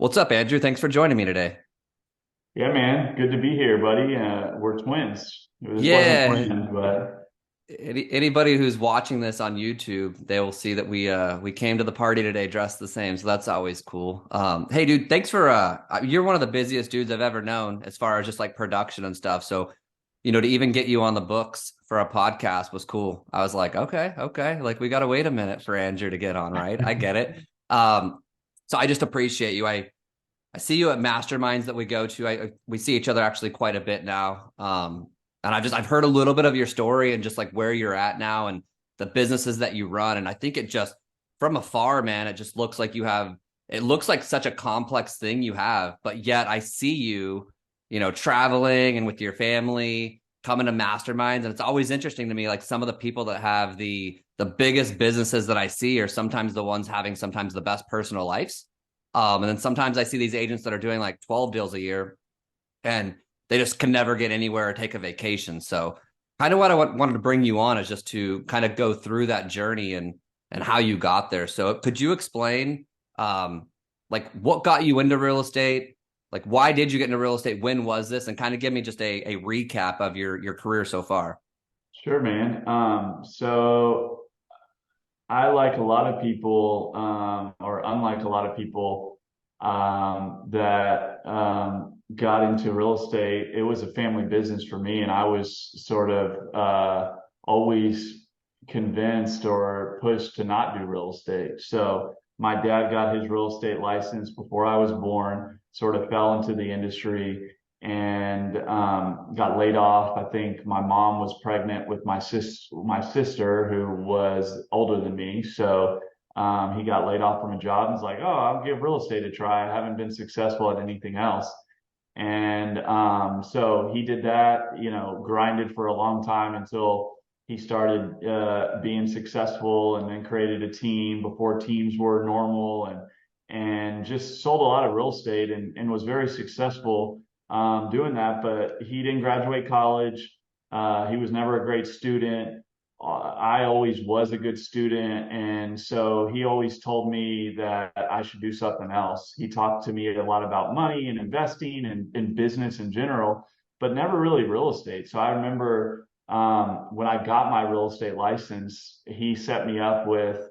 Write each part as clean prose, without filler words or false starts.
What's up, Andrew? Thanks for joining me today. Yeah, man. Good to be here, buddy. We're twins. This wasn't Yeah, planned, but anybody who's watching this on YouTube, they will see that we came to the party today dressed the same, so that's always cool. Hey, dude, thanks for you're one of the busiest dudes I've ever known as far as just like production and stuff. So, to even get you on the books for a podcast was cool. I was like, okay, like we got to wait a minute for Andrew to get on, right? I get it. Um, so I just appreciate you. I see you at masterminds that we go to. We see each other actually quite a bit now. And I've heard a little bit of your story and just like where you're at now and the businesses that you run. And I think it just from afar, man, it just looks like it looks like such a complex thing you have, but yet I see you, traveling and with your family, coming to masterminds. And it's always interesting to me, like some of the people that have the biggest businesses that I see are sometimes the ones having sometimes the best personal lives. And then sometimes I see these agents that are doing like 12 deals a year and they just can never get anywhere or take a vacation. So kind of what wanted to bring you on is just to kind of go through that journey and how you got there. So could you explain like what got you into real estate? Like why did you get into real estate? When was this? And kind of give me just a recap of your career so far. sure, man. So I like a lot of people, or unlike a lot of people, that got into real estate. It was a family business for me, and I was sort of always convinced or pushed to not do real estate. So my dad got his real estate license before I was born, sort of fell into the industry and got laid off. I think my mom was pregnant with my sister, who was older than me. So he got laid off from a job and was like, "Oh, I'll give real estate a try. I haven't been successful at anything else." And so he did that, grinded for a long time until he started being successful, and then created a team before teams were normal, and just sold a lot of real estate, and was very successful doing that. But he didn't graduate college. He was never a great student. I always was a good student. And so he always told me that I should do something else. He talked to me a lot about money and investing and business in general, but never really real estate. So I remember when I got my real estate license, he set me up with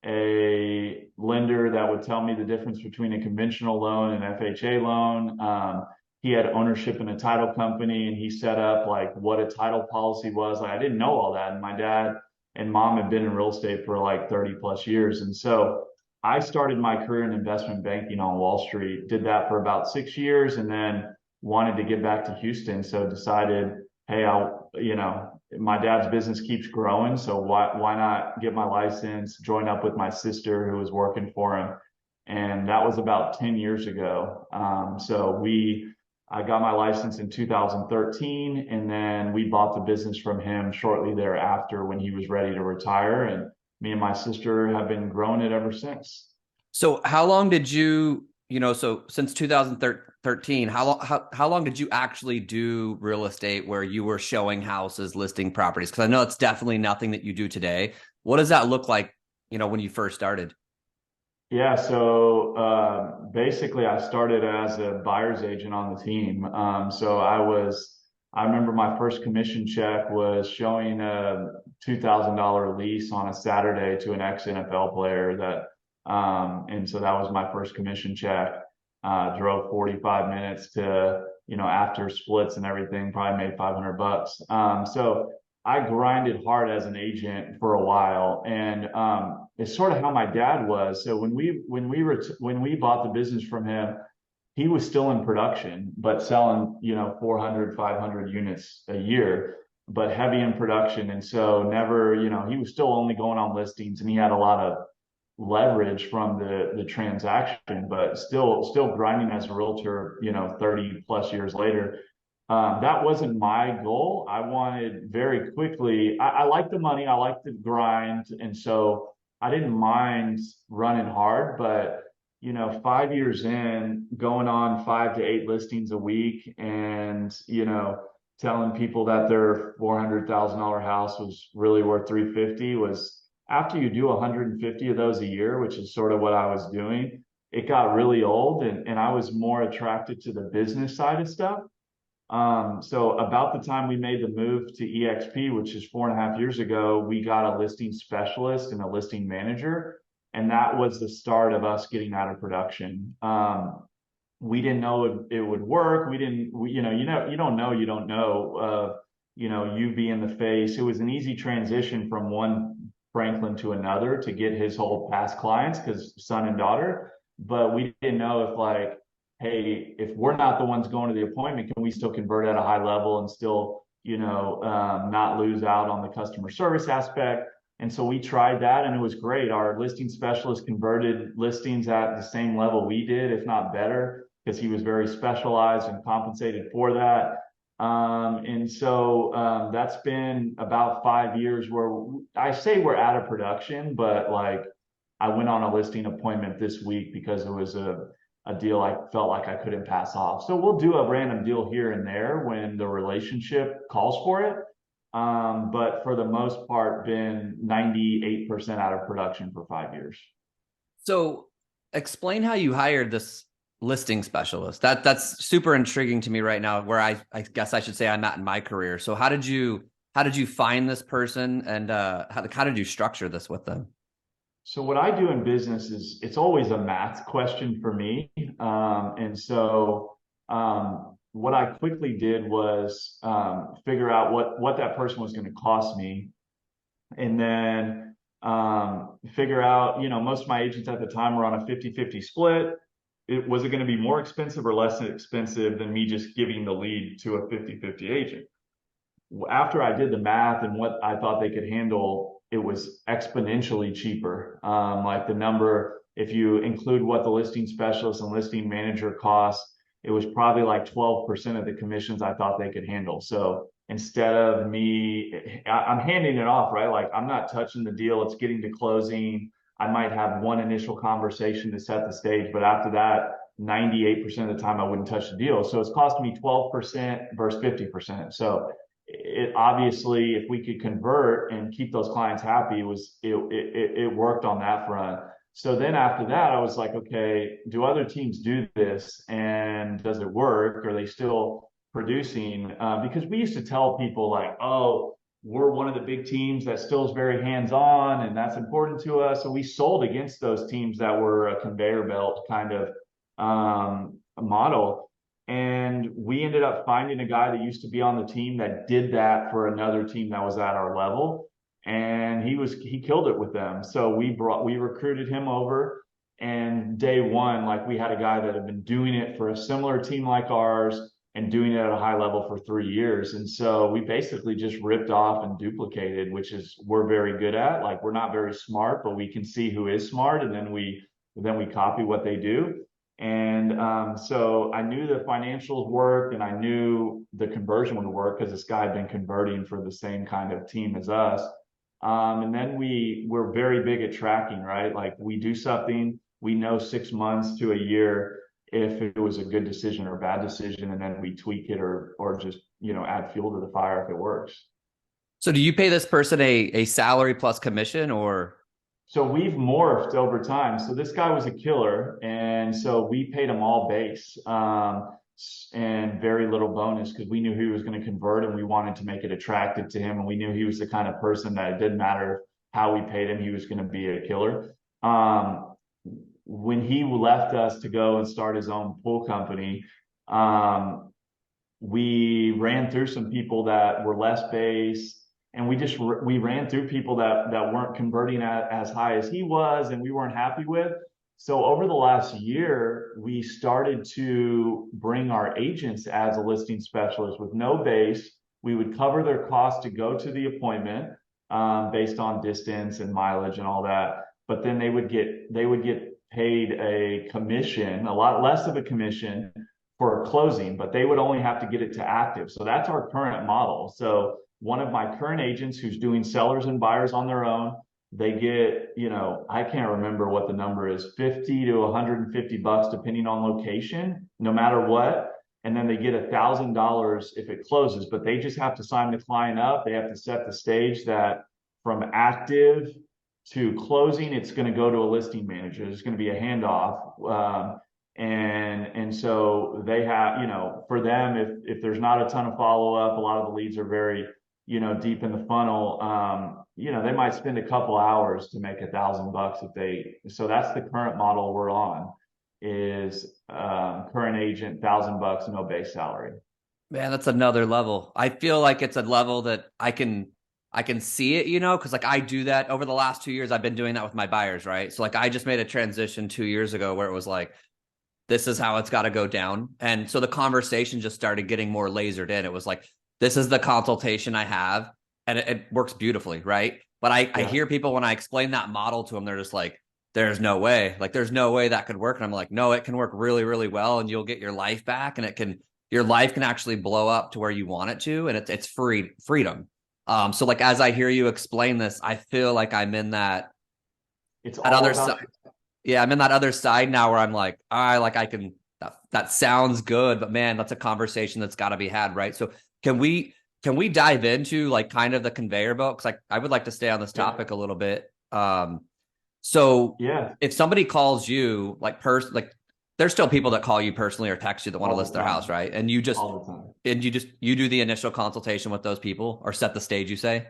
a lender that would tell me the difference between a conventional loan and FHA loan. He had ownership in a title company, and he set up like what a title policy was. Like I didn't know all that. And my dad and mom had been in real estate for like 30 plus years. And so I started my career in investment banking on Wall Street, did that for about 6 years, and then wanted to get back to Houston. So decided, hey, my dad's business keeps growing. So why not get my license, join up with my sister who was working for him. And that was about 10 years ago. I got my license in 2013, and then we bought the business from him shortly thereafter when he was ready to retire. And me and my sister have been growing it ever since. So how long did so since 2013, how long did you actually do real estate where you were showing houses, listing properties? Because I know it's definitely nothing that you do today. What does that look like, when you first started? Yeah, so basically, I started as a buyer's agent on the team. I remember my first commission check was showing a $2,000 lease on a Saturday to an ex-NFL player and so that was my first commission check. Drove 45 minutes to, after splits and everything, probably made 500 bucks. So I grinded hard as an agent for a while, and it's sort of how my dad was. So when we bought the business from him, he was still in production, but selling 400, 500 units a year, but heavy in production. And so never, he was still only going on listings, and he had a lot of leverage from the transaction, but still grinding as a realtor, 30 plus years later. That wasn't my goal. I wanted very quickly, I like the money, I like the grind. And so I didn't mind running hard, but 5 years in, going on 5 to 8 listings a week, and telling people that their $400,000 house was really worth 350 was, after you do 150 of those a year, which is sort of what I was doing, it got really old, and I was more attracted to the business side of stuff. So about the time we made the move to EXP, which is 4.5 years ago, we got a listing specialist and a listing manager, and that was the start of us getting out of production. We didn't know it would work. We didn't, we, you don't know, you don't know. You be in the face. It was an easy transition from one Franklin to another to get his whole past clients because son and daughter. But we didn't know if like, hey, if we're not the ones going to the appointment, can we still convert at a high level and still, not lose out on the customer service aspect? And so we tried that and it was great. Our listing specialist converted listings at the same level we did, if not better, because he was very specialized and compensated for that. And so that's been about 5 years where I say we're out of production, but like I went on a listing appointment this week because it was a deal I felt like I couldn't pass off. So we'll do a random deal here and there when the relationship calls for it. But for the most part, been 98% out of production for 5 years. So explain how you hired this listing specialist. That's super intriguing to me right now, where I guess I should say I'm at in my career. So how did you find this person, and how did you structure this with them? So what I do in business is it's always a math question for me. What I quickly did was figure out what that person was going to cost me, and then figure out, most of my agents at the time were on a 50-50 split. Was it going to be more expensive or less expensive than me just giving the lead to a 50-50 agent? After I did the math and what I thought they could handle, it was exponentially cheaper. Like the number, if you include what the listing specialist and listing manager cost, it was probably like 12% of the commissions I thought they could handle. So instead of me, I'm handing it off, right? Like I'm not touching the deal. It's getting to closing. I might have one initial conversation to set the stage, but after that, 98% of the time I wouldn't touch the deal. So it's costing me 12% versus 50%. So it obviously, if we could convert and keep those clients happy, it worked on that front. So then after that, I was like, okay, do other teams do this, and does it work? Are they still producing? Because we used to tell people like, oh, we're one of the big teams that still is very hands-on, and that's important to us. So we sold against those teams that were a conveyor belt kind of model. And we ended up finding a guy that used to be on the team that did that for another team that was at our level. And he killed it with them. So we recruited him over, and day one, like we had a guy that had been doing it for a similar team like ours and doing it at a high level for 3 years. And so we basically just ripped off and duplicated, which is we're very good at. Like we're not very smart, but we can see who is smart, and then we copy what they do. And so I knew the financials worked, and I knew the conversion would work because this guy had been converting for the same kind of team as us. And then we're very big at tracking, right? Like we do something, we know 6 months to a year if it was a good decision or a bad decision, and then we tweak it or just add fuel to the fire if it works. So do you pay this person a salary plus commission, or? So we've morphed over time. So this guy was a killer, and so we paid him all base and very little bonus because we knew he was going to convert, and we wanted to make it attractive to him, and we knew he was the kind of person that it didn't matter how we paid him, he was going to be a killer. When he left us to go and start his own pool company, we ran through some people that were less base, and we ran through people that weren't converting at as high as he was, and we weren't happy with. So over the last year, we started to bring our agents as a listing specialist with no base. We would cover their cost to go to the appointment based on distance and mileage and all that. But then they would get paid a commission, a lot less of a commission for closing, but they would only have to get it to active. So that's our current model. So one of my current agents who's doing sellers and buyers on their own, they get, I can't remember what the number is, 50 to 150 bucks, depending on location, no matter what. And then they get $1,000 if it closes, but they just have to sign the client up. They have to set the stage that from active to closing, it's going to go to a listing manager. There's going to be a handoff. And so they have, for them, if there's not a ton of follow up, a lot of the leads are very, deep in the funnel. They might spend a couple hours to make $1,000 if they. So that's the current model we're on, is current agent $1,000, no base salary. Man, that's another level. I feel like it's a level that I can see it, because like I do that over the last 2 years. I've been doing that with my buyers, right? So like I just made a transition 2 years ago where it was like, this is how it's got to go down. And so the conversation just started getting more lasered in. It was like, this is the consultation I have, and it works beautifully, right? But I Yeah. hear people when I explain that model to them, they're just like, there's no way. Like, there's no way that could work. And I'm like, no, it can work really, really well, and you'll get your life back, and your life can actually blow up to where you want it to, and it's freedom. So like as I hear you explain this, I feel like I'm in It's that all other about. side. Yeah, I'm in that other side now where I'm like, I can that sounds good, but man, that's a conversation that's got to be had, right? So can we dive into like kind of the conveyor belt? Because I would like to stay on this Yeah. topic a little bit. So Yeah. if somebody calls you like there's still people that call you personally or text you that want to All list the their house, time. right? And you just All the time. you do the initial consultation with those people or set the stage, you say?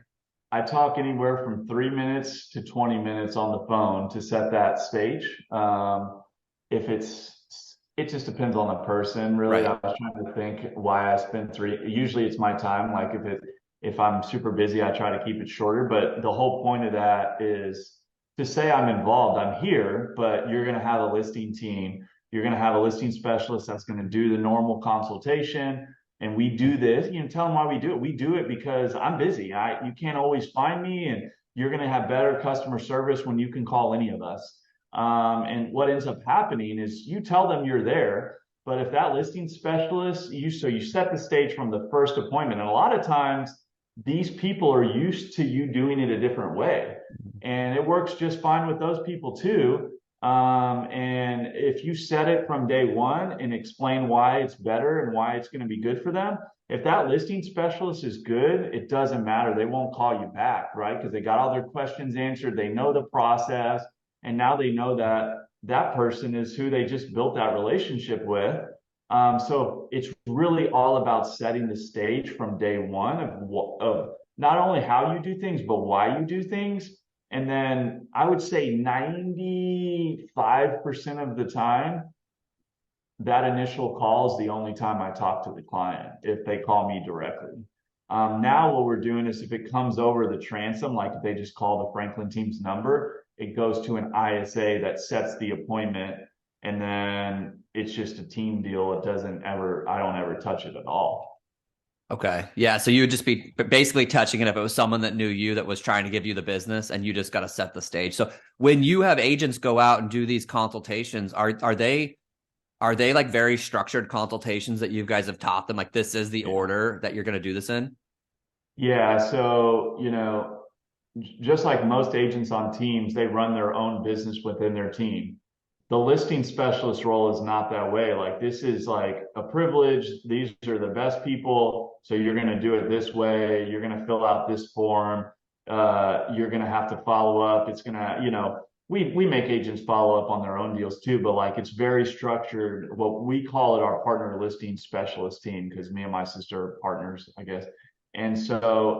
I talk anywhere from 3 minutes to 20 minutes on the phone to set that stage. If it just depends on the person, really. Right. I was trying to think why I spend three. Usually it's my time. Like if I'm super busy, I try to keep it shorter. But the whole point of that is to say I'm involved. I'm here, but you're going to have a listing team. You're going to have a listing specialist that's going to do the normal consultation, and we do this. Tell them why we do it. We do it because I'm busy. You can't always find me, and you're going to have better customer service when you can call any of us. And what ends up happening is you tell them you're there, but if that listing specialist, you set the stage from the first appointment, and a lot of times these people are used to you doing it a different way, and it works just fine with those people too. And if you set it from day one and explain why it's better and why it's going to be good for them, if that listing specialist is good, it doesn't matter. They won't call you back, right? Because they got all their questions answered. They know the process. And now they know that that person is who they just built that relationship with. So it's really all about setting the stage from day one of not only how you do things, but why you do things. And then I would say 95% of the time, that initial call is the only time I talk to the client if they call me directly. Now, what we're doing is if it comes over the transom, like if they just call the Franklin team's number, it goes to an ISA that sets the appointment, and then it's just a team deal. I don't ever touch it at all. Okay. Yeah. So you would just be basically touching it if it was someone that knew you that was trying to give you the business, and you just got to set the stage. So when you have agents go out and do these consultations, are they like very structured consultations that you guys have taught them? Like, this is the Yeah. order that you're going to do this in? Yeah. So, just like most agents on teams, they run their own business within their team. The listing specialist role is not that way. Like, this is like a privilege. These are the best people. So you're going to do it this way. You're going to fill out this form. You're going to have to follow up. It's going to, we make agents follow up on their own deals too, but like it's very structured. What we call it our partner listing specialist team, because me and my sister are partners, I guess. And so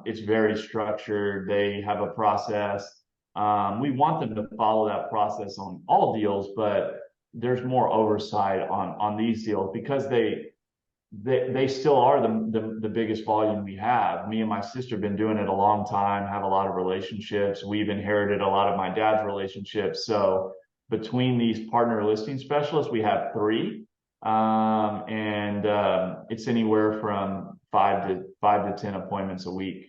it's very structured. They have a process. We want them to follow that process on all deals, but there's more oversight on these deals because they still are the biggest volume we have. Me and my sister have been doing it a long time, have a lot of relationships. We've inherited a lot of my dad's relationships. So between these partner listing specialists, we have three. And it's anywhere from five to 10 appointments a week.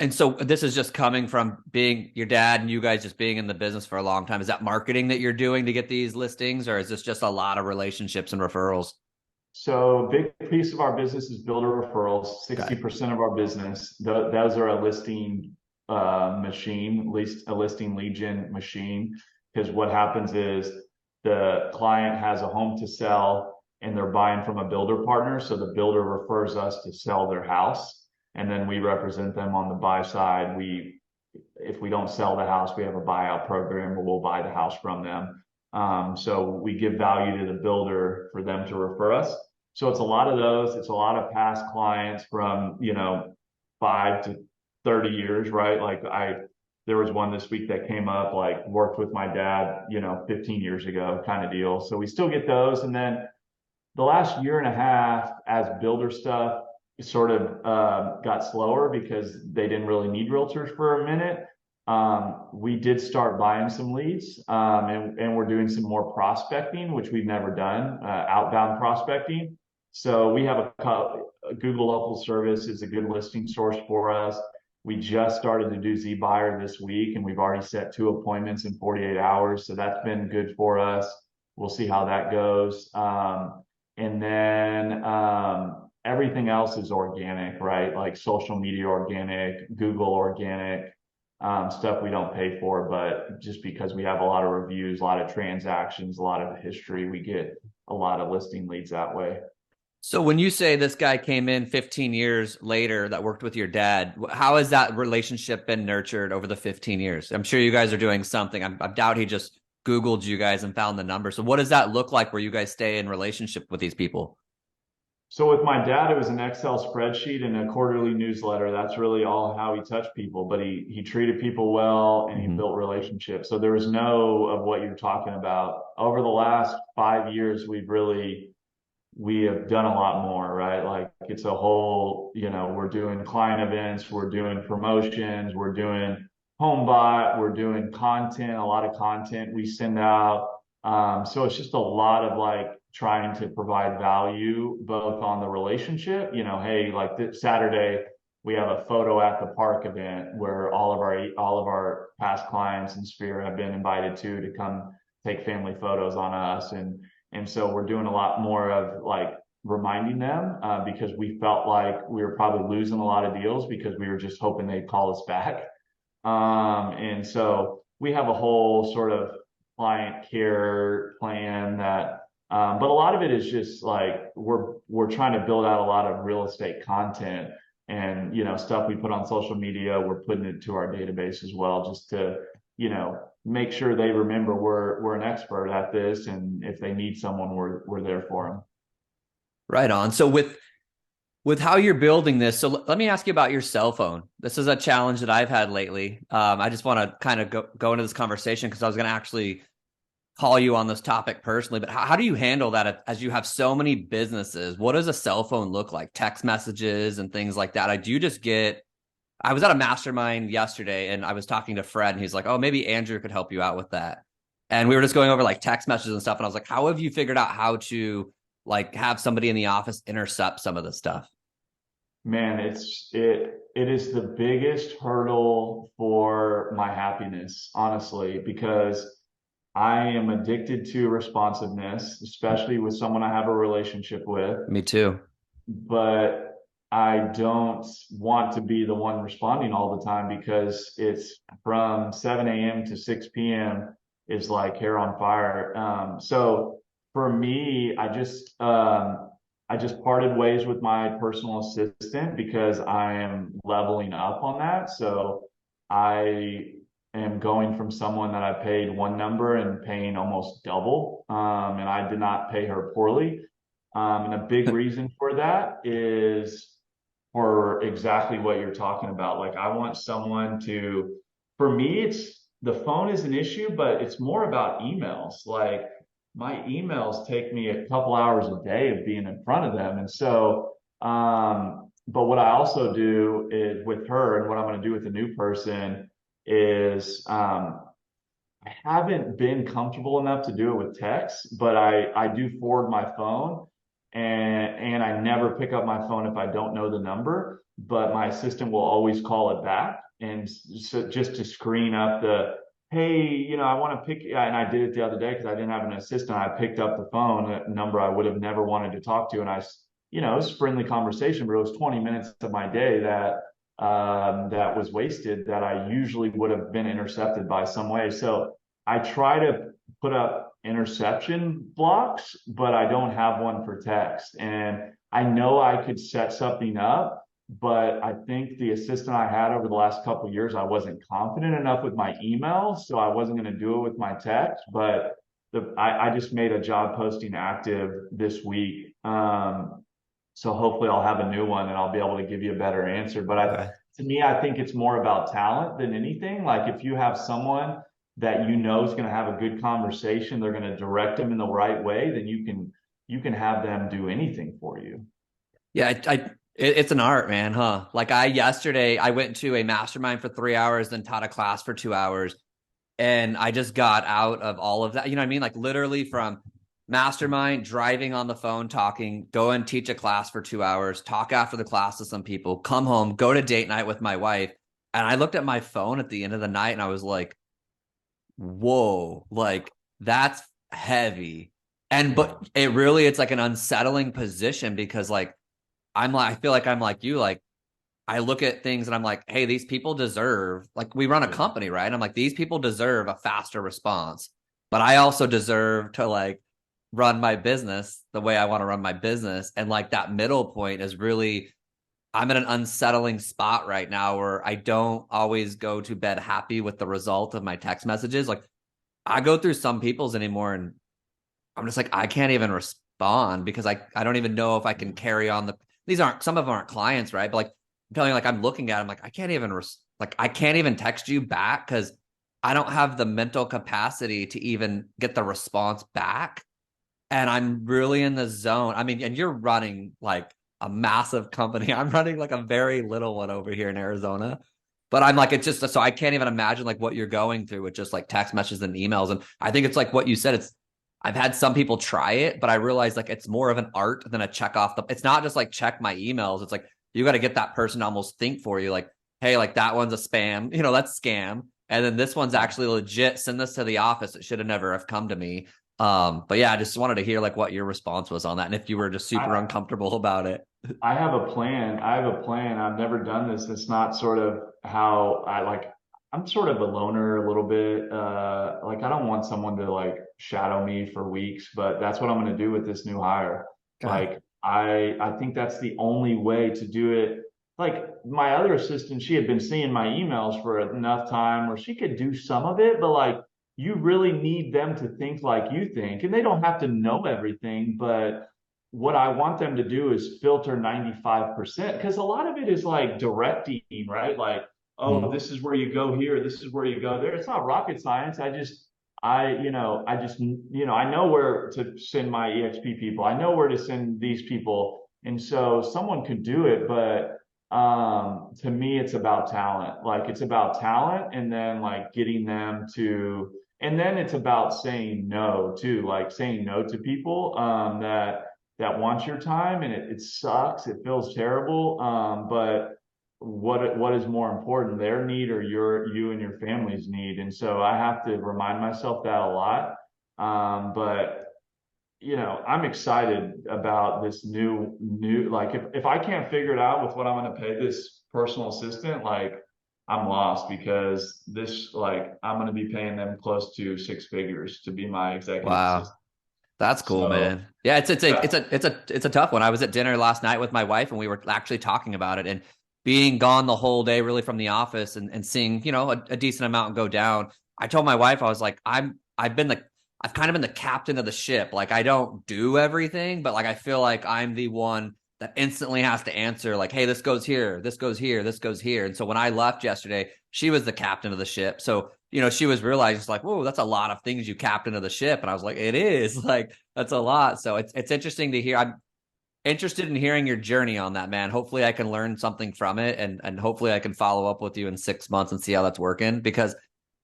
And so this is just coming from being your dad and you guys just being in the business for a long time. Is that marketing that you're doing to get these listings, or is this just a lot of relationships and referrals? So big piece of our business is builder referrals. Okay. 60% of our business, those are a listing machine, at least a listing lead gen machine. Because what happens is the client has a home to sell and they're buying from a builder partner. So the builder refers us to sell their house, and then we represent them on the buy side. We if we don't sell the house, we have a buyout program where we'll buy the house from them. So we give value to the builder for them to refer us. So it's a lot of those. It's a lot of past clients from, 5 to 30 years, right? There was one this week that came up, like worked with my dad, 15 years ago kind of deal. So we still get those. And then the last year and a half as builder stuff sort of got slower because they didn't really need realtors for a minute. We did start buying some leads, and we're doing some more prospecting, which we've never done, outbound prospecting. So we have a Google local service is a good listing source for us. We just started to do ZBuyer this week, and we've already set 2 appointments in 48 hours. So that's been good for us. We'll see how that goes. And then everything else is organic, right? Like social media organic, Google organic, stuff we don't pay for, but just because we have a lot of reviews, a lot of transactions, a lot of history, we get a lot of listing leads that way. So when you say this guy came in 15 years later that worked with your dad, how has that relationship been nurtured over the 15 years? I'm sure you guys are doing something. I doubt he just Googled you guys and found the number. So what does that look like where you guys stay in relationship with these people? So with my dad, it was an Excel spreadsheet and a quarterly newsletter. That's really all how he touched people, but he treated people well and he Mhm. built relationships. So there was no of what you're talking about. Over the last 5 years, we have done a lot more, right? Like it's a whole, we're doing client events, we're doing promotions, we're doing home bot, we're doing content, a lot of content we send out. So it's just a lot of like trying to provide value both on the relationship, hey, like this Saturday we have a photo at the park event where all of our past clients in Sphere have been invited to come take family photos on us. And so we're doing a lot more of like reminding them because we felt like we were probably losing a lot of deals because we were just hoping they'd call us back. And so we have a whole sort of client care plan but a lot of it is just like we're trying to build out a lot of real estate content and stuff we put on social media. We're putting it to our database as well, just to make sure they remember we're an expert at this, and if they need someone, we're there for them. Right on. So with how you're building this, so let me ask you about your cell phone. This is a challenge that I've had lately. I just want to kind of go into this conversation because I was going to actually call you on this topic personally, but how do you handle that as you have so many businesses? What does a cell phone look like? Text messages and things like that. I was at a mastermind yesterday and I was talking to Fred and he's like, oh, maybe Andrew could help you out with that. And we were just going over like text messages and stuff. And I was like, how have you figured out how to like have somebody in the office intercept some of this stuff? Man, it is the biggest hurdle for my happiness, honestly, because I am addicted to responsiveness, especially with someone I have a relationship with. Me too. But I don't want to be the one responding all the time because it's from 7 a.m. to 6 p.m. is like hair on fire. So for me, I just parted ways with my personal assistant because I am leveling up on that. So I am going from someone that I paid one number and paying almost double. And I did not pay her poorly. And a big reason for that is for exactly what you're talking about. Like I want someone to, for me, it's the phone is an issue, but it's more about emails. Like my emails take me a couple hours a day of being in front of them. And so, but what I also do is with her and what I'm going to do with the new person is, I haven't been comfortable enough to do it with text, but I do forward my phone and I never pick up my phone if I don't know the number, but my assistant will always call it back. And so just to screen up hey, I want to pick, and I did it the other day because I didn't have an assistant. I picked up the phone, a number I would have never wanted to talk to. And it was a friendly conversation, but it was 20 minutes of my day that was wasted that I usually would have been intercepted by some way. So I try to put up interception blocks, but I don't have one for text. And I know I could set something up, but I think the assistant I had over the last couple of years, I wasn't confident enough with my email, so I wasn't going to do it with my text. But I just made a job posting active this week. So hopefully I'll have a new one and I'll be able to give you a better answer. But Okay. to me, I think it's more about talent than anything. Like if you have someone that you know is going to have a good conversation, they're going to direct them in the right way, then you can have them do anything for you. Yeah, it's an art, man, huh? Like yesterday I went to a mastermind for 3 hours, then taught a class for 2 hours, and I just got out of all of that. You know what I mean? Like literally from mastermind, driving on the phone, talking, go and teach a class for 2 hours, talk after the class to some people, come home, go to date night with my wife. And I looked at my phone at the end of the night and I was like, whoa, like that's heavy. And Yeah. but it's like an unsettling position because like I feel like I'm like you, like I look at things and I'm like, hey, these people deserve, like we run a Yeah. company, right? I'm like, these people deserve a faster response, but I also deserve to like run my business the way I want to run my business. And like that middle point is really, I'm in an unsettling spot right now where I don't always go to bed happy with the result of my text messages. Like I go through some people's anymore and I'm just like, I can't even respond because I don't even know if I can carry on these aren't, some of them aren't clients, right? But like, I'm telling you, like, I'm looking at them, like, I can't even, like, I can't even text you back because I don't have the mental capacity to even get the response back. And I'm really in the zone. I mean, and you're running like a massive company. I'm running like a very little one over here in Arizona. But I'm like, it's just so I can't even imagine like what you're going through with just like text messages and emails. And I think it's like what you said. I've had some people try it, but I realize like it's more of an art than a check off it's not just like check my emails. It's like you got to get that person to almost think for you, like, hey, like that one's a spam, that's scam. And then this one's actually legit. Send this to the office. It should have never have come to me. But yeah, I just wanted to hear like what your response was on that and if you were just super I, uncomfortable about it. I have a plan. I have a plan. I've never done this. It's not sort of how I like. I'm sort of a loner a little bit. Like I don't want someone to like shadow me for weeks, but that's what I'm going to do with this new hire. Okay. Like I think that's the only way to do it. Like my other assistant, she had been seeing my emails for enough time where she could do some of it, but like you really need them to think like you think, and they don't have to know everything, but what I want them to do is filter 95% because a lot of it is like directing, right? Like, oh, Mhm. this is where you go here, this is where you go there. It's not rocket science. I know where to send my EXP people. I know where to send these people. And so someone could do it, but to me, it's about talent. Like it's about talent and then like getting them to, and then it's about saying no too, like saying no to people that wants your time and it sucks. It feels terrible. But what is more important, their need or you and your family's need? And so I have to remind myself that a lot. But I'm excited about this new like if I can't figure it out with what I'm going to pay this personal assistant, like I'm lost because this like I'm going to be paying them close to six figures to be my executive Wow. assistant. That's cool, So man. Yeah, yeah. it's a tough one. I was at dinner last night with my wife and we were actually talking about it and being gone the whole day really from the office and seeing, a decent amount go down. I told my wife, I was like, I've kind of been the captain of the ship. Like I don't do everything, but like I feel like I'm the one that instantly has to answer like, hey, this goes here, this goes here, this goes here. And so when I left yesterday, she was the captain of the ship. So she was realizing like, whoa, that's a lot of things you captain of the ship. And I was like, it is like, that's a lot. So it's interesting to hear. I'm interested in hearing your journey on that, man. Hopefully I can learn something from it and hopefully I can follow up with you in 6 months and see how that's working because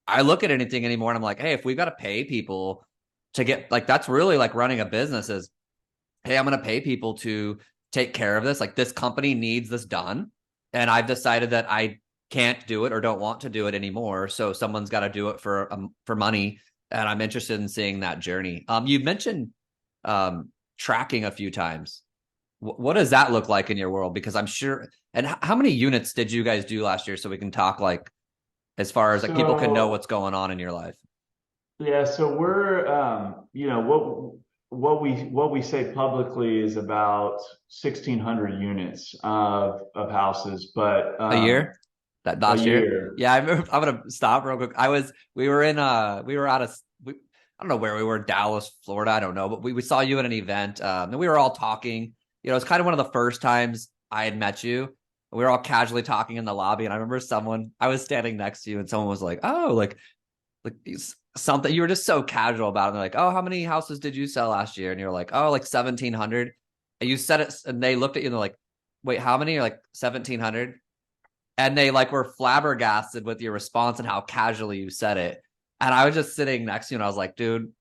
I look at anything anymore and I'm like, hey, if we got to pay people to get like, that's really like running a business is, hey, I'm going to pay people to take care of this. Like this company needs this done. And I've decided that I can't do it or don't want to do it anymore. So someone's got to do it for money. And I'm interested in seeing that journey. You mentioned tracking a few times. What does that look like in your world? Because I'm sure. And how many units did you guys do last year so we can talk like as far as like people can know So what's going on in your life? yeah, so we're what what we say publicly is about 1,600 units of houses, but A year? That a last year? year. Yeah, I remember, I'm gonna stop real quick. We were in we were out of I don't know where we were, Dallas, Florida, I don't know, but we saw you at an event. And we were all talking. It's kind of one of the first times I had met you. We were all casually talking in the lobby, and I remember I was standing next to you, and someone was like, "Oh, like something." You were just so casual about it. And they're like, "Oh, how many houses did you sell last year?" And you're like, "Oh, like 1,700." And you said it, and they looked at you and they're like, "Wait, how many?" You're like, 1,700. And they like were flabbergasted with your response and how casually you said it. And I was just sitting next to you and I was like, dude,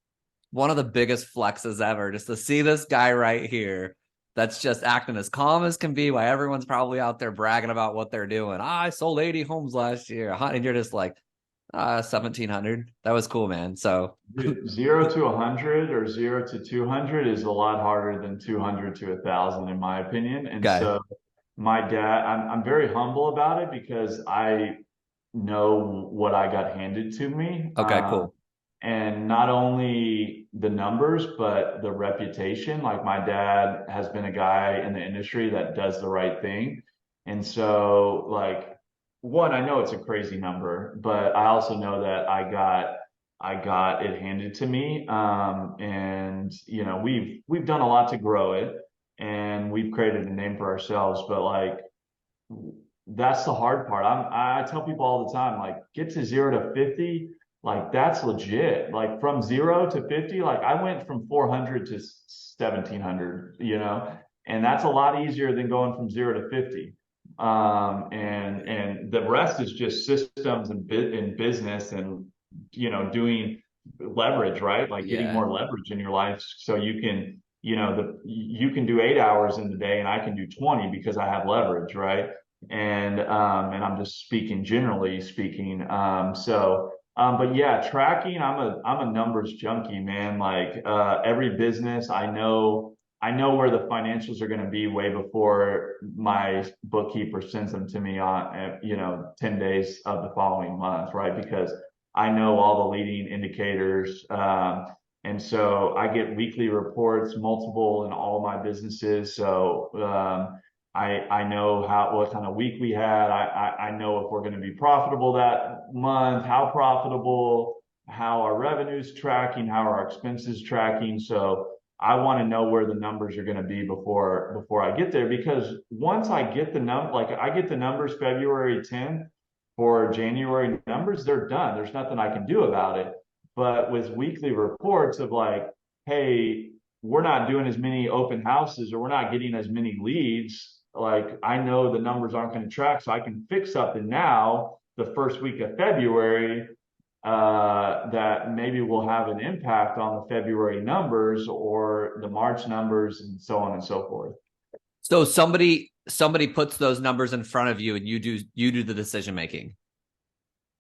one of the biggest flexes ever, just to see this guy right here that's just acting as calm as can be while everyone's probably out there bragging about what they're doing. I sold 80 homes last year. And you're just like, 1,700. That was cool, man. So, 0 to 100 or 0 to 200 is a lot harder than 200 to 1,000, in my opinion. And okay. so my dad, I'm very humble about it because I know what I got handed to me. Okay, cool. And not only the numbers, but the reputation. Like my dad has been a guy in the industry that does the right thing. And so like one, I know it's a crazy number, but I also know that I got it handed to me. And we've done a lot to grow it and we've created a name for ourselves, but like that's the hard part. I tell people all the time, like get to 0 to 50, like that's legit. Like from 0 to 50, like I went from 400 to 1,700, and that's a lot easier than going from 0 to 50. And the rest is just systems and in business and doing leverage, right? Like getting Yeah. more leverage in your life so you can you can do 8 hours in the day and I can do 20 because I have leverage, right? And I'm just speaking generally speaking. But yeah, tracking. I'm a numbers junkie, man. Like every business, I know where the financials are going to be way before my bookkeeper sends them to me on 10 days of the following month, right? Because I know all the leading indicators. And so I get weekly reports, multiple in all my businesses. So I know what kind of week we had. I know if we're going to be profitable that month, how profitable, how our revenues tracking, how our expenses tracking. So I want to know where the numbers are going to be before I get there, because once I get like I get the numbers February 10th for January numbers, they're done. There's nothing I can do about it. But with weekly reports of like, hey, we're not doing as many open houses or we're not getting as many leads, like I know the numbers aren't going to track, so I can fix something now the first week of February that maybe will have an impact on the February numbers or the March numbers and so on and so forth. So somebody puts those numbers in front of you and you do the decision making.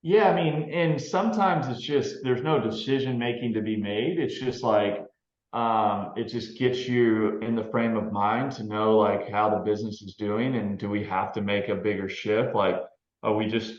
Yeah, I mean, and sometimes it's just there's no decision making to be made. It's just like it just gets you in the frame of mind to know like how the business is doing and do we have to make a bigger shift? Like, oh, we just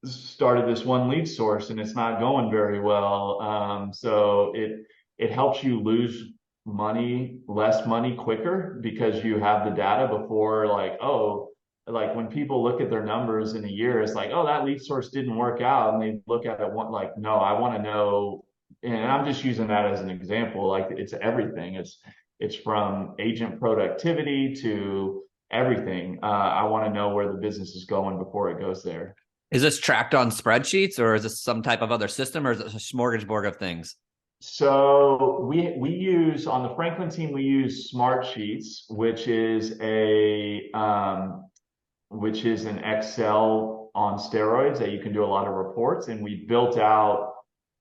started this one lead source and it's not going very well. So it helps you lose less money quicker because you have the data before like, oh, like when people look at their numbers in a year, it's like, oh, that lead source didn't work out. And they look at it one like, no, I want to know. And I'm just using that as an example. Like it's everything. It's from agent productivity to everything. I want to know where the business is going before it goes there. Is this tracked on spreadsheets or is this some type of other system or is it a smorgasbord of things? So we use on the Franklin team, we use Smart Sheets, which is an Excel on steroids that you can do a lot of reports. And we built out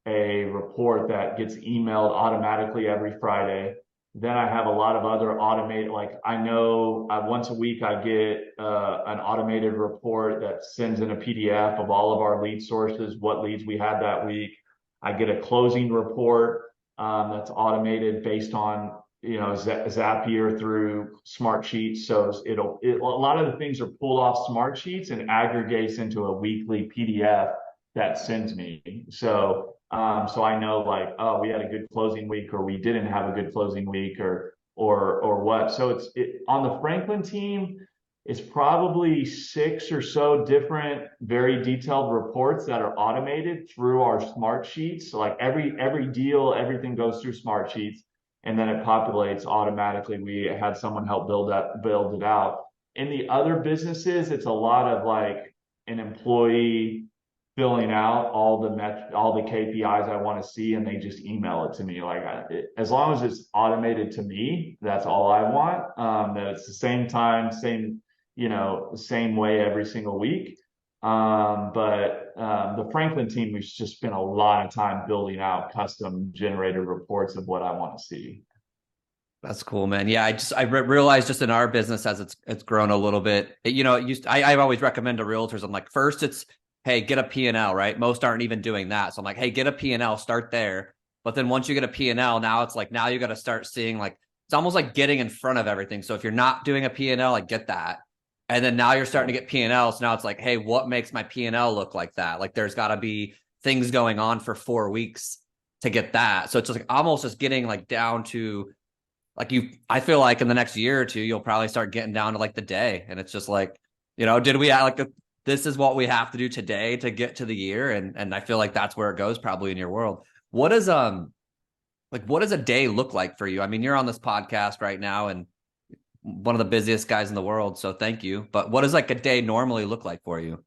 a report that gets emailed automatically every Friday. Then I have a lot of other automated, like I know once a week I get an automated report that sends in a PDF of all of our lead sources, what leads we had that week. I get a closing report that's automated based on Zapier through Smart Sheets. So a lot of the things are pulled off Smart Sheets and aggregates into a weekly PDF that sends me. So So I know like, oh, we had a good closing week, or we didn't have a good closing week, or what. So on the Franklin team, it's probably six or so different, very detailed reports that are automated through our smart sheets. So like every deal, everything goes through smart sheets, and then it populates automatically. We had someone help build it out. In the other businesses, it's a lot of like an employee filling out all the KPIs I want to see, and they just email it to me. Like as long as it's automated to me, that's all I want. That it's the same time, same way every single week. But the Franklin team, we've just spent a lot of time building out custom generated reports of what I want to see. That's cool, man. Yeah, I realized just in our business as it's grown a little bit. I always recommend to realtors. I'm like, first it's, hey, get a P&L, right? Most aren't even doing that. So I'm like, hey, get a P&L, start there. But then once you get a P&L, now it's like, now you got to start seeing, like, it's almost like getting in front of everything. So if you're not doing a P&L, like, get that. And then now you're starting to get P&L. So now it's like, hey, what makes my P&L look like that? Like, there's got to be things going on for 4 weeks to get that. So it's just like almost just getting like down to, like, I feel like in the next year or two, you'll probably start getting down to like the day. And it's just like, did we like this is what we have to do today to get to the year. And I feel like that's where it goes probably in your world. What is what does a day look like for you? I mean, you're on this podcast right now and one of the busiest guys in the world. So thank you. But what does like a day normally look like for you?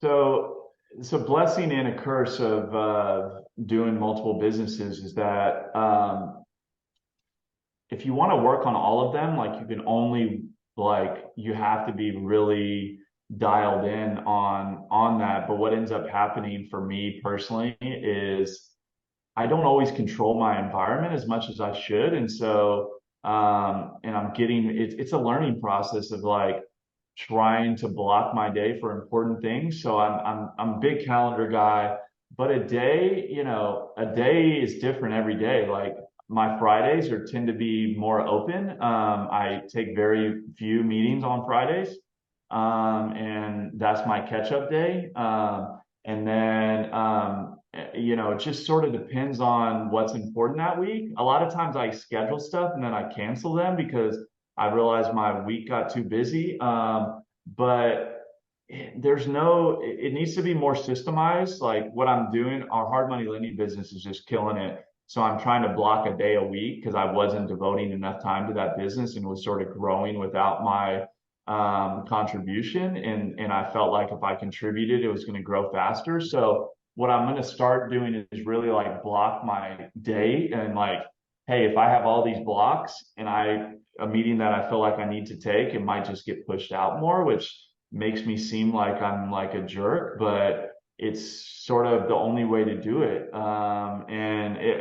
So, so blessing and a curse of doing multiple businesses is that if you want to work on all of them, like you can only like you have to be really dialed in on that. But what ends up happening for me personally is I don't always control my environment as much as I should. And so and I'm getting it's a learning process of like trying to block my day for important things. So I'm a big calendar guy, but a day is different every day. Like my Fridays are tend to be more open. I take very few meetings on Fridays. And that's my catch up day. And then it just sort of depends on what's important that week. A lot of times I schedule stuff and then I cancel them because I realized my week got too busy. But it needs to be more systemized. Like what I'm doing, our hard money lending business is just killing it. So I'm trying to block a day a week because I wasn't devoting enough time to that business and was sort of growing without my contribution. And I felt like if I contributed, it was going to grow faster. So what I'm going to start doing is really like block my day and like, hey, if I have all these blocks and a meeting that I feel like I need to take, it might just get pushed out more, which makes me seem like I'm like a jerk, but it's sort of the only way to do it.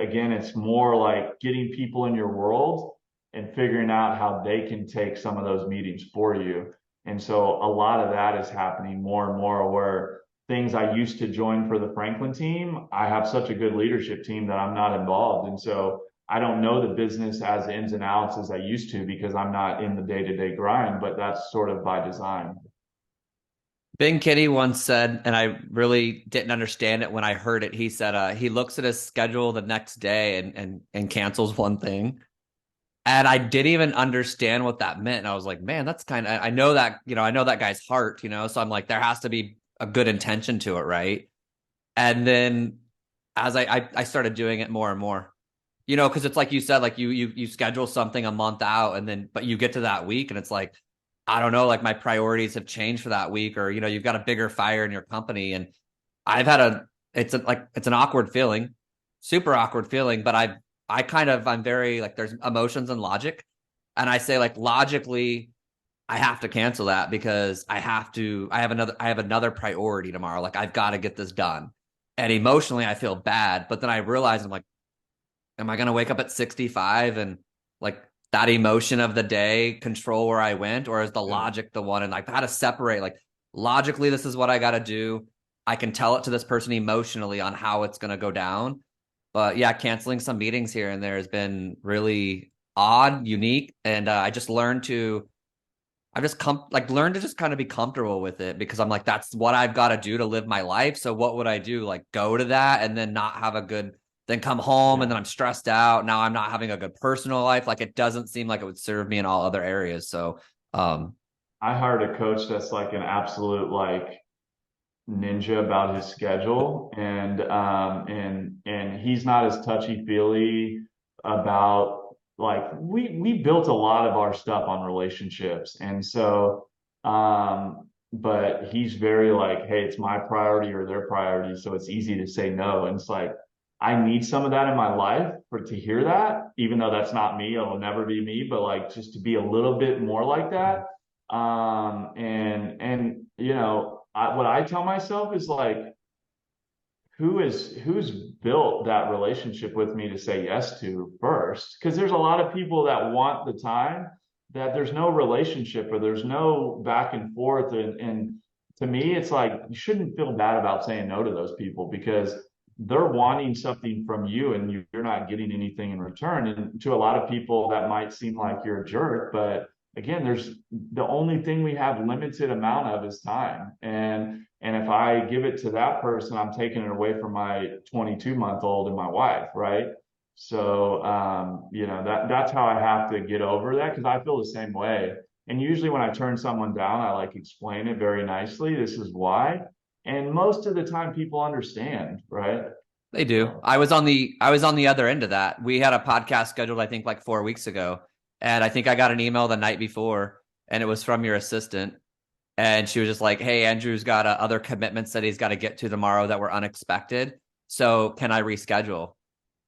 Again, it's more like getting people in your world and figuring out how they can take some of those meetings for you. And so a lot of that is happening more and more where things I used to join for the Franklin team, I have such a good leadership team that I'm not involved. And so I don't know the business as ins and outs as I used to because I'm not in the day-to-day grind, but that's sort of by design. Ben Kinney once said, and I really didn't understand it when I heard it. He said he looks at his schedule the next day and cancels one thing. And I didn't even understand what that meant. And I was like, man, that's kind of, I know that guy's heart, so I'm like, there has to be a good intention to it, right? And then as I started doing it more and more, because it's like you said, like you schedule something a month out and then, but you get to that week and it's like, I don't know, like my priorities have changed for that week, or, you've got a bigger fire in your company. And I've had it's an awkward feeling, super awkward feeling, but I'm very like, there's emotions and logic. And I say like logically, I have to cancel that because I have another priority tomorrow. Like I've got to get this done. And emotionally I feel bad, but then I realize I'm like, am I going to wake up at 65 and like that emotion of the day control where I went, or is the Yeah. logic the one? And like how to separate, like logically, this is what I got to do. I can tell it to this person emotionally on how it's going to go down. But yeah, canceling some meetings here and there has been really odd, unique. And I just learned to I've just like learned to just kind of be comfortable with it because I'm like, that's what I've got to do to live my life. So what would I do? Like go to that and then not have a good, then come home and Yeah. then I'm stressed out. Now I'm not having a good personal life. Like it doesn't seem like it would serve me in all other areas. So, um, I hired a coach that's like an absolute like ninja about his schedule, and he's not as touchy feely about, like, we built a lot of our stuff on relationships, and so but he's very like, hey, it's my priority or their priority, so it's easy to say no. And it's like, I need some of that in my life for to hear that, even though that's not me, it'll never be me, but like just to be a little bit more like that. And what I tell myself is like, who's built that relationship with me to say yes to first? Because there's a lot of people that want the time that there's no relationship or there's no back and forth. And to me, it's like you shouldn't feel bad about saying no to those people because they're wanting something from you and you're not getting anything in return. And to a lot of people, that might seem like you're a jerk, but again, there's the only thing we have limited amount of is time. And if I give it to that person, I'm taking it away from my 22-month-old and my wife, right? So that's how I have to get over that because I feel the same way. And usually when I turn someone down, I like explain it very nicely. This is why. And most of the time people understand, right? they do. So I was on the other end of that. We had a podcast scheduled, I think like 4 weeks ago. And I think I got an email the night before and it was from your assistant. And she was just like, "Hey, Andrew's got other commitments that he's got to get to tomorrow that were unexpected. So can I reschedule?"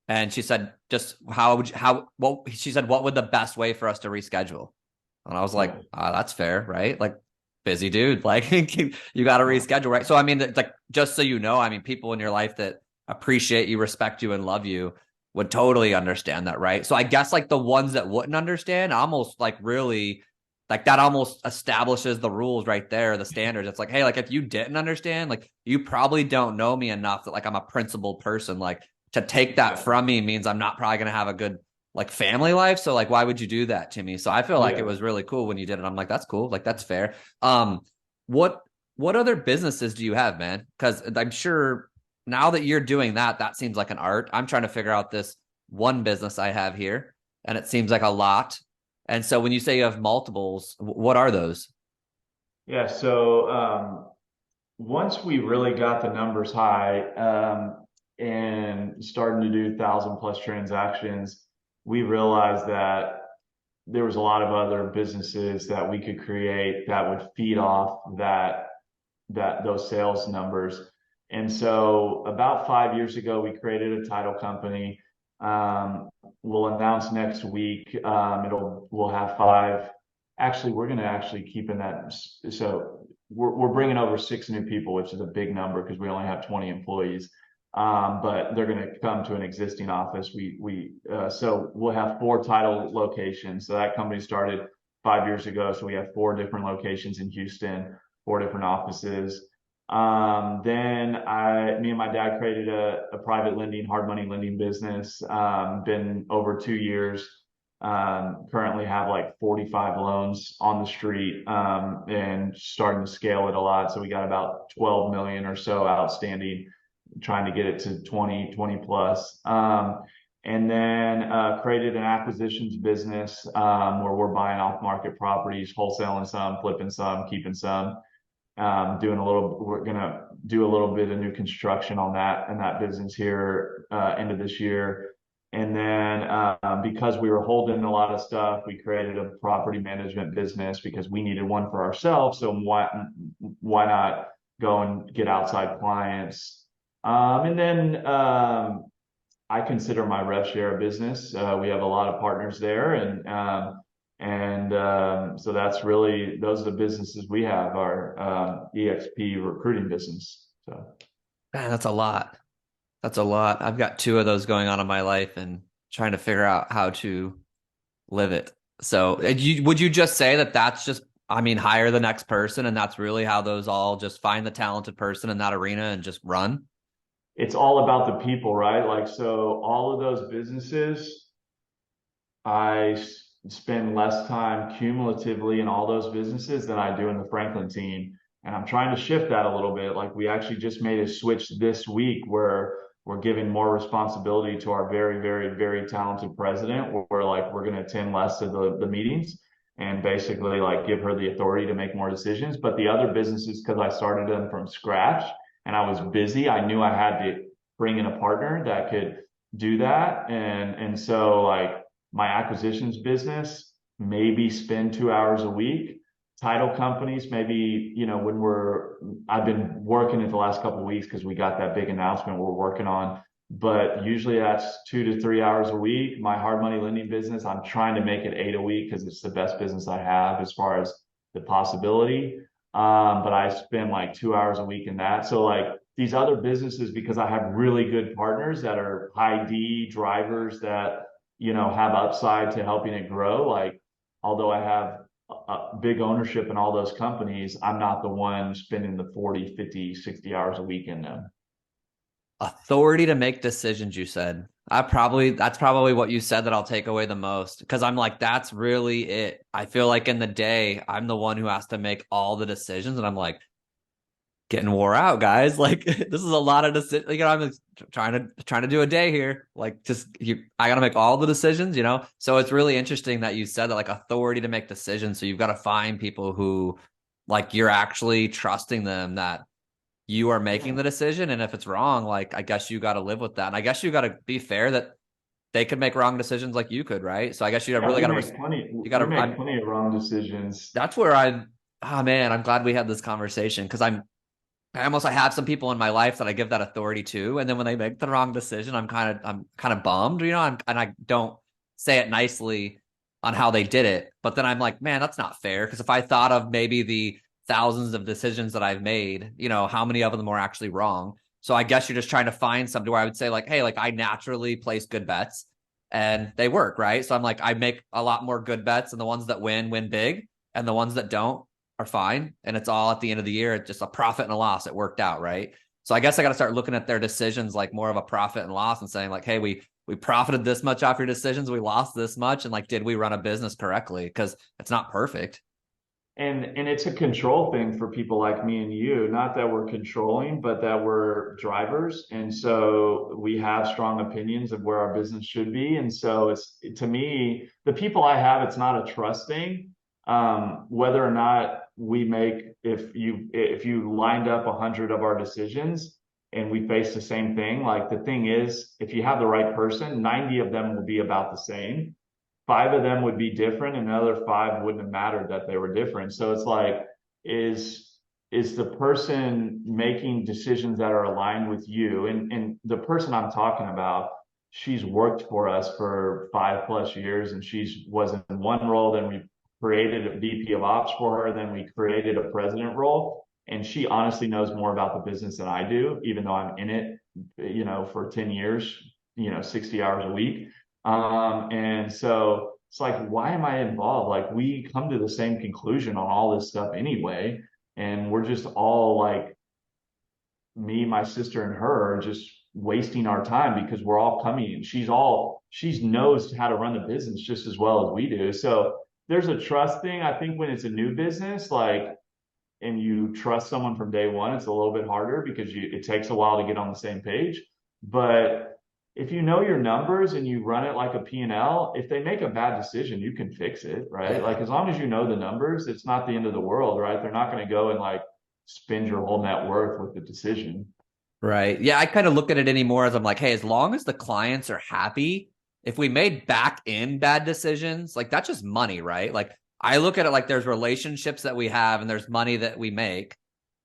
And she said, "Just how would you, how what?" She said, "What would the best way for us to reschedule?" And I was like, yeah, "That's fair, right? Like, busy dude, like you got to yeah, reschedule, right?" So I mean, it's like just so you know, I mean, people in your life that appreciate you, respect you, and love you would totally understand that, right? So I guess like the ones that wouldn't understand, almost like really like that almost establishes the rules right there, the standards. It's like, hey, like if you didn't understand, like you probably don't know me enough that like I'm a principled person. Like to take that exactly. from me means I'm not probably gonna have a good like family life. So like why would you do that to me? So I feel like it Yeah. was really cool when you did it. I'm like, that's cool. Like that's fair. What what other businesses do you have, man? Because I'm sure now that you're doing that, that seems like an art. I'm trying to figure out this one business I have here, and it seems like a lot. And so when you say you have multiples, what are those? Yeah. So once we really got the numbers high, and starting to do 1,000+ transactions, we realized that there was a lot of other businesses that we could create that would feed off those sales numbers. And so about 5 years ago, we created a title company. We'll announce next week. We'll have five. Actually, we're going to actually keep in that. So we're bringing over 6 new people, which is a big number because we only have 20 employees. But they're going to come to an existing office. So we'll have 4 title locations. So that company started 5 years ago. So we have 4 different locations in Houston, 4 different offices. Me and my dad created a private lending, hard money lending business. Been over 2 years. Currently have like 45 loans on the street, and starting to scale it a lot. So we got about 12 million or so outstanding, trying to get it to 20 plus. And then created an acquisitions business, where we're buying off market properties, wholesaling some, flipping some, keeping some. We're gonna do a little bit of new construction on that and that business here end of this year. And then because we were holding a lot of stuff, we created a property management business because we needed one for ourselves. So why not go and get outside clients? And then I consider my rev share a business. We have a lot of partners there, and so those are the businesses we have. Our EXP recruiting business. So Man, that's a lot. That's a lot. I've got two of those going on in my life and trying to figure out how to live it. So, would you just say that that's just, I mean, hire the next person and that's really how those all just find the talented person in that arena and just run? it's all about the people, right? Like, so all of those businesses, I spend less time cumulatively in all those businesses than I do in the Franklin team. And I'm trying to shift that a little bit. Like we actually just made a switch this week where we're giving more responsibility to our very, very, very talented president, where like we're going to attend less of the meetings and basically like give her the authority to make more decisions. But the other businesses, because I started them from scratch and I was busy, I knew I had to bring in a partner that could do that. And so like my acquisitions business, maybe spend 2 hours a week. Title companies, maybe, I've been working it the last couple of weeks because we got that big announcement we're working on. But usually that's 2 to 3 hours a week. My hard money lending business, I'm trying to make it 8 a week because it's the best business I have as far as the possibility. But I spend like 2 hours a week in that. So like these other businesses, because I have really good partners that are high D drivers that have upside to helping it grow. Like, although I have a big ownership in all those companies, I'm not the one spending the 40, 50, 60 hours a week in them. Authority to make decisions, you said. That's probably what you said that I'll take away the most because I'm like, that's really it. I feel like in the day, I'm the one who has to make all the decisions, and I'm like, getting wore out, guys. Like this is a lot of decisions. I'm trying to do a day here. Like I got to make all the decisions. So it's really interesting that you said that, like authority to make decisions. So you've got to find people who, like, you're actually trusting them that you are making the decision, and if it's wrong, like I guess you got to live with that, and I guess you got to be fair that they could make wrong decisions like you could, right? So I guess you Yeah, really got to. You got we to. make I'm. plenty of wrong decisions. That's where I'm. Oh man, I'm glad we had this conversation because I have some people in my life that I give that authority to, and then when they make the wrong decision, I'm kind of bummed, and I don't say it nicely on how they did it, but then I'm like, man, that's not fair. Because if I thought of maybe the thousands of decisions that I've made, how many of them are actually wrong? So I guess you're just trying to find something where I would say like, hey, like I naturally place good bets, and they work, right? So I'm like, I make a lot more good bets, and the ones that win big, and the ones that don't are fine. And it's all at the end of the year. It's just a profit and a loss. It worked out, right? So I guess I got to start looking at their decisions like more of a profit and loss and saying like, hey, we profited this much off your decisions. We lost this much. And like, did we run a business correctly? Because it's not perfect. And it's a control thing for people like me and you, not that we're controlling, but that we're drivers. And so we have strong opinions of where our business should be. And so it's, to me, the people I have, it's not a trust thing. Whether or not we make, if you lined up 100 of our decisions and we face the same thing, like the thing is, if you have the right person, 90 of them will be about the same. Five of them would be different and the other five wouldn't have mattered that they were different. So it's like, is is the person making decisions that are aligned with you? And the person I'm talking about, she's worked for us for 5+ years and she's was in one role, then we created a VP of ops for her, then we created a president role. And she honestly knows more about the business than I do, even though I'm in it, for 10 years, 60 hours a week. And so it's like, why am I involved? Like, we come to the same conclusion on all this stuff anyway. And we're just all like, me, my sister, and her are just wasting our time because we're all coming. She knows how to run the business just as well as we do. So there's a trust thing. I think when it's a new business, like, and you trust someone from day one, it's a little bit harder because it takes a while to get on the same page. But if you know your numbers and you run it like a P&L, if they make a bad decision, you can fix it, right? Yeah. Like as long as you know the numbers, it's not the end of the world, right? They're not going to go and like spend your whole net worth with the decision. Right. Yeah. I kind of look at it anymore as I'm like, hey, as long as the clients are happy, if we made back in bad decisions, like that's just money, right? Like I look at it like there's relationships that we have and there's money that we make.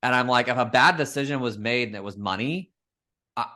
And I'm like, if a bad decision was made and it was money,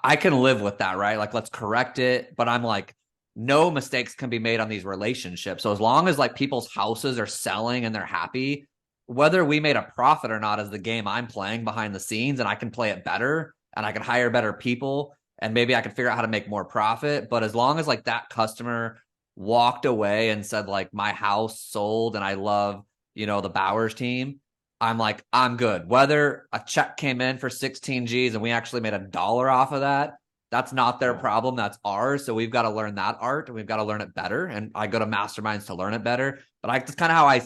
I can live with that, right? Like, let's correct it. But I'm like, no mistakes can be made on these relationships. So as long as like people's houses are selling and they're happy, whether we made a profit or not is the game I'm playing behind the scenes, and I can play it better and I can hire better people and maybe I can figure out how to make more profit. But as long as like that customer walked away and said like my house sold and I love, the Bowers team, I'm like, I'm good. Whether a check came in for 16 G's and we actually made $1 off of that, that's not their Yeah. problem. That's ours. So we've got to learn that art and we've got to learn it better. And I go to masterminds to learn it better. But that's kind of how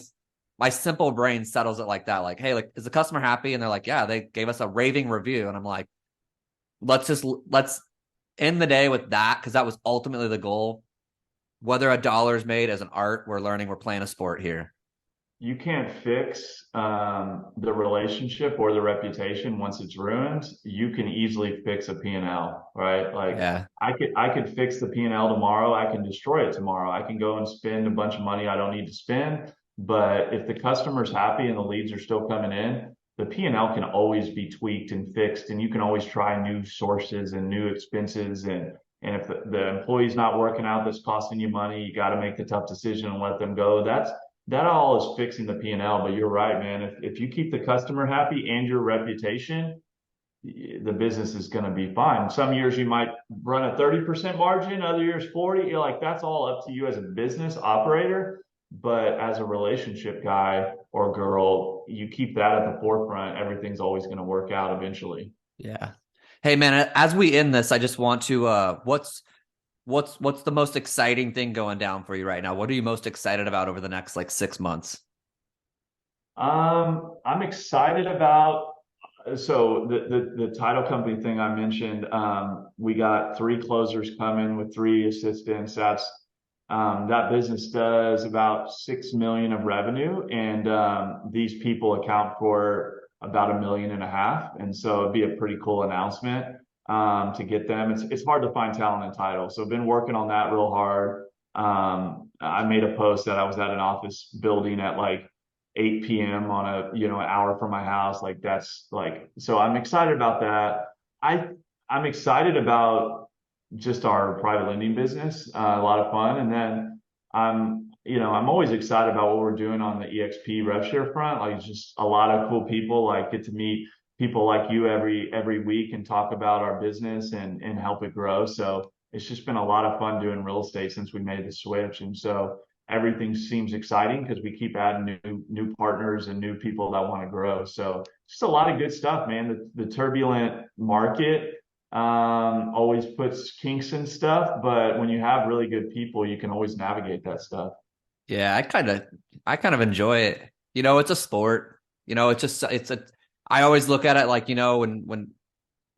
my simple brain settles it like that. Like, hey, like, is the customer happy? And they're like, yeah, they gave us a raving review. And I'm like, let's end the day with that, because that was ultimately the goal. Whether a dollar is made as an art, we're learning, we're playing a sport here. You can't fix the relationship or the reputation once it's ruined. You can easily fix a P&L, right? Like Yeah. I could fix the P&L tomorrow. I can destroy it tomorrow. I can go and spend a bunch of money I don't need to spend. But if the customer's happy and the leads are still coming in, the P&L can always be tweaked and fixed, and you can always try new sources and new expenses. And if the employee's not working out, that's costing you money, you got to make the tough decision and let them go. That all is fixing the P&L. But you're right, man. If you keep the customer happy and your reputation, the business is going to be fine. Some years you might run a 30% margin, other years 40. You're like, that's all up to you as a business operator. But as a relationship guy or girl, you keep that at the forefront. Everything's always going to work out eventually. Yeah. Hey man, as we end this, I just want to what's the most exciting thing going down for you right now? What are you most excited about over the next like 6 months? I'm excited about so the title company thing I mentioned. We got three closers coming with three assistants. That business does about 6 million of revenue, and these people account for about 1.5 million. And so it'd be a pretty cool announcement to get them. It's hard to find talent in title, so I've been working on that real hard. I made a post that I was at an office building at like 8 p.m. on an hour from my house. Like that's like, so I'm excited about that. I'm excited about just our private lending business. A lot of fun. And then I'm always excited about what we're doing on the EXP rev share front. Like just a lot of cool people, like get to meet people like you every week and talk about our business and help it grow. So it's just been a lot of fun doing real estate since we made the switch. And so everything seems exciting because we keep adding new partners and new people that want to grow. So just a lot of good stuff, man. The turbulent market always puts kinks in stuff, but when you have really good people, you can always navigate that stuff. Yeah, I kind of enjoy it. It's a sport. I always look at it like, when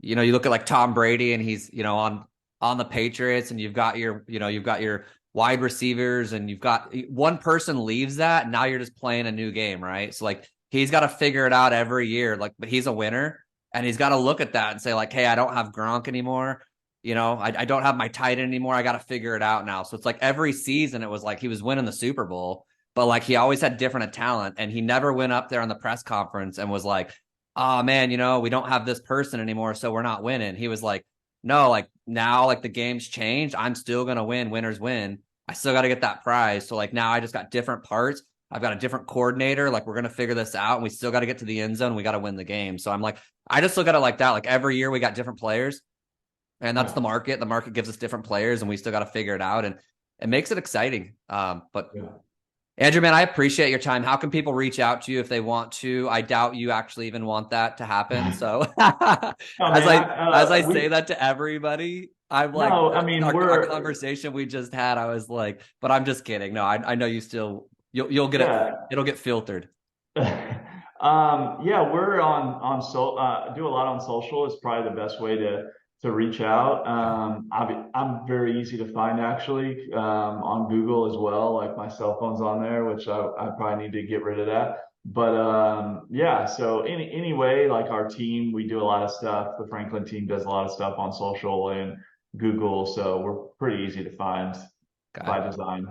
you look at like Tom Brady and he's, on the Patriots, and you've got your wide receivers, and you've got one person leaves that, and now you're just playing a new game, right? So like he's got to figure it out every year, like, but he's a winner, and he's got to look at that and say like, hey, I don't have Gronk anymore. I don't have my tight end anymore. I got to figure it out now. So it's like every season it was like he was winning the Super Bowl, but like he always had different talent, and he never went up there on the press conference and was like, oh man, we don't have this person anymore, so we're not winning. He was like, no, like now, like the game's changed. I'm still gonna win. Winners win. I still got to get that prize. So like now I just got different parts. I've got a different coordinator. Like we're gonna figure this out, and we still got to get to the end zone. We got to win the game. So I'm like, I just look at it like that. Like every year we got different players, and that's the Yeah. market. The market gives us different players, and we still got to figure it out, and it makes it exciting. But Yeah. Andrew, man, I appreciate your time. How can people reach out to you if they want to? I doubt you actually even want that to happen. So No, as man, I say that to everybody, I'm like, no, I mean, our conversation we just had, I was like, but I'm just kidding. No, I know you still you'll get it. yeah. It'll get filtered. Yeah, we're do a lot on social. Is probably the best way to reach out. Okay. I'm very easy to find actually on Google as well. Like my cell phone's on there, which I probably need to get rid of that. But yeah, so anyway, like our team, we do a lot of stuff. The Franklin team does a lot of stuff on social and Google, so we're pretty easy to find Got by it. design.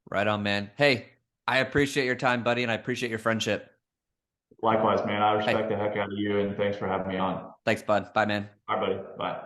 Right on, man. Hey, I appreciate your time, buddy, and I appreciate your friendship. Likewise, man, I Hey, respect the heck out of you, and thanks for having me on. thanks, bud. Bye, man. All right, buddy. Bye.